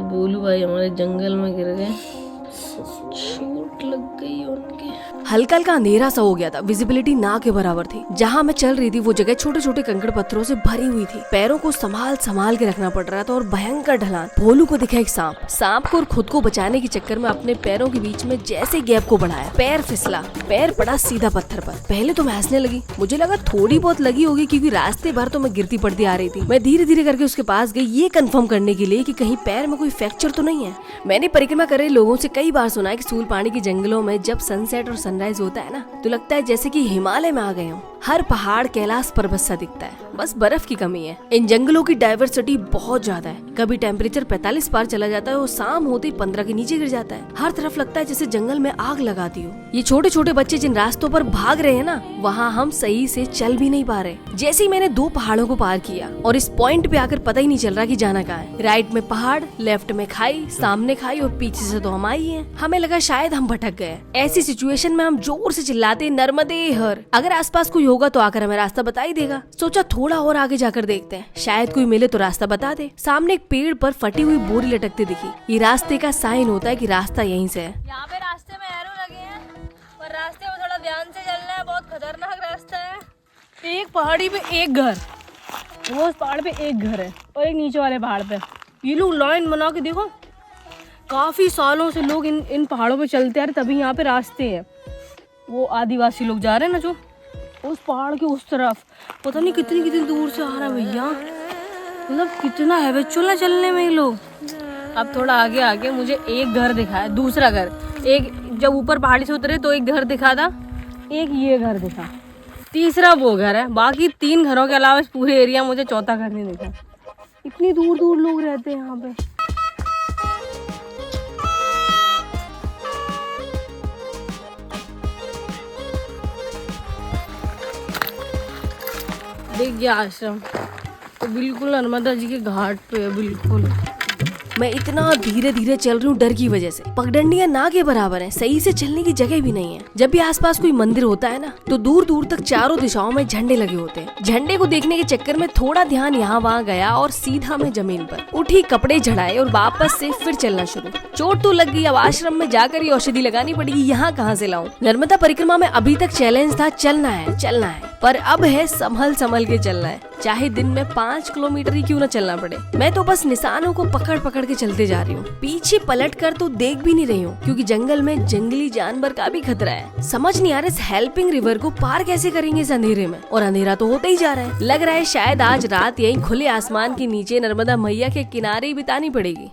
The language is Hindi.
बोलू भाई हमारे जंगल में गिर गए, चोट लग गई उनके। हल्का हल्का अंधेरा सा हो गया था, विजिबिलिटी ना के बराबर थी। जहाँ मैं चल रही थी वो जगह छोटे छोटे कंकड़ पत्थरों से भरी हुई थी। पैरों को संभाल संभाल के रखना पड़ रहा था और भयंकर ढलान। भोलू को दिखा एक सांप को और खुद को बचाने के चक्कर में अपने पैरों के बीच में जैसे गैप को बढ़ाया, पैर फिसला, पैर पड़ा सीधा पत्थर पर। पहले तो मैं हंसने लगी, मुझे लगा थोड़ी बहुत लगी होगी क्योंकि रास्ते भर तो मैं गिरती पड़ती आ रही थी। मैं धीरे धीरे करके उसके पास गई ये कंफर्म करने के लिए कि कहीं पैर में कोई फ्रैक्चर तो नहीं है। मैंने परिक्रमा कर रहे लोगों से कई बार सुना है कि सूलपानी के जंगलों में जब सनसेट और सनराइज होता है ना, तो लगता है जैसे कि हिमालय में आ गए हो। हर पहाड़ कैलाश पर्वत सा दिखता है, बस बर्फ की कमी है। इन जंगलों की डाइवर्सिटी बहुत ज्यादा है। कभी टेम्परेचर 45 पार चला जाता है और शाम होते ही 15 के नीचे गिर जाता है। हर तरफ लगता है जैसे जंगल में आग लगा दी हो। ये छोटे छोटे बच्चे जिन रास्तों पर भाग रहे हैं ना, वहाँ हम सही से चल भी नहीं पा रहे। जैसे ही मैंने 2 पहाड़ों को पार किया और इस पॉइंट पे आकर पता ही नहीं चल रहा कि जाना कहाँ है। राइट में पहाड़, लेफ्ट में खाई, सामने खाई और पीछे से तो हम आई हैं। हमें लगा शायद हम भटक गए। ऐसी सिचुएशन में हम जोर से चिल्लाते नर्मदे हर, अगर आसपास कोई होगा तो आकर हमें रास्ता बता ही देगा। सोचा थोड़ा और आगे जाकर देखते हैं, शायद कोई मिले तो रास्ता बता दे। सामने एक पेड़ पर फटी हुई बोरी लटकती दिखी। ये रास्ते का साइन होता है कि रास्ता यहीं से है। यहाँ पे रास्ते में एरो लगे हैं, पर रास्ते में थोड़ा ध्यान से चलना है, बहुत खतरनाक रास्ता है। एक पहाड़ी पे एक घर, वो उस पहाड़ पे एक घर है और एक नीचे वाले पहाड़ पे। ये लोग लाइन बना के देखो, काफी सालों से लोग इन पहाड़ों पे चलते आ रहे, तभी यहाँ पे रास्ते हैं। वो आदिवासी लोग जा रहे हैं ना जो उस पहाड़ के उस तरफ, पता नहीं कितनी कितनी दूर से आ रहा है भैया। मतलब कितना हैबिचुअल है चलने में ये लोग। अब थोड़ा आगे आगे मुझे एक घर दिखा है, दूसरा घर। एक जब ऊपर पहाड़ी से उतरे तो एक घर दिखा था, एक ये घर दिखा, तीसरा वो घर है। बाकी 3 घरों के अलावा इस पूरे एरिया मुझे चौथा घर नहीं दिखा। इतनी दूर दूर लोग रहते हैं यहाँ पे। देख गया आश्रम तो बिल्कुल नर्मदा जी के घाट पे है, बिल्कुल। मैं इतना धीरे धीरे चल रही हूँ डर की वजह से। पगडंडियां ना के बराबर हैं, सही से चलने की जगह भी नहीं है। जब भी आसपास कोई मंदिर होता है ना, तो दूर दूर तक चारों दिशाओं में झंडे लगे होते हैं। झंडे को देखने के चक्कर में थोड़ा ध्यान यहाँ वहाँ गया और सीधा मैं जमीन पर उठी, कपड़े झड़ाए और वापस से फिर चलना शुरू। चोट तो लग गई, अब आश्रम में जाकर ही औषधि लगानी पड़ेगी। यहाँ कहाँ से लाऊं? नर्मदा परिक्रमा में अभी तक चैलेंज था चलना है, पर अब है संभल संभल के चलना है, चाहे दिन में 5 किलोमीटर ही क्यों न चलना पड़े। मैं तो बस निशानों को पकड़ पकड़ के चलते जा रही हूँ। पीछे पलट कर तो देख भी नहीं रही हूँ क्योंकि जंगल में जंगली जानवर का भी खतरा है। समझ नहीं आ रहा इस हेल्पिंग रिवर को पार कैसे करेंगे इस अंधेरे में, और अंधेरा तो होता ही जा रहा है। लग रहा है शायद आज रात यहीं खुले आसमान के नीचे नर्मदा मैया के किनारे ही बितानी पड़ेगी।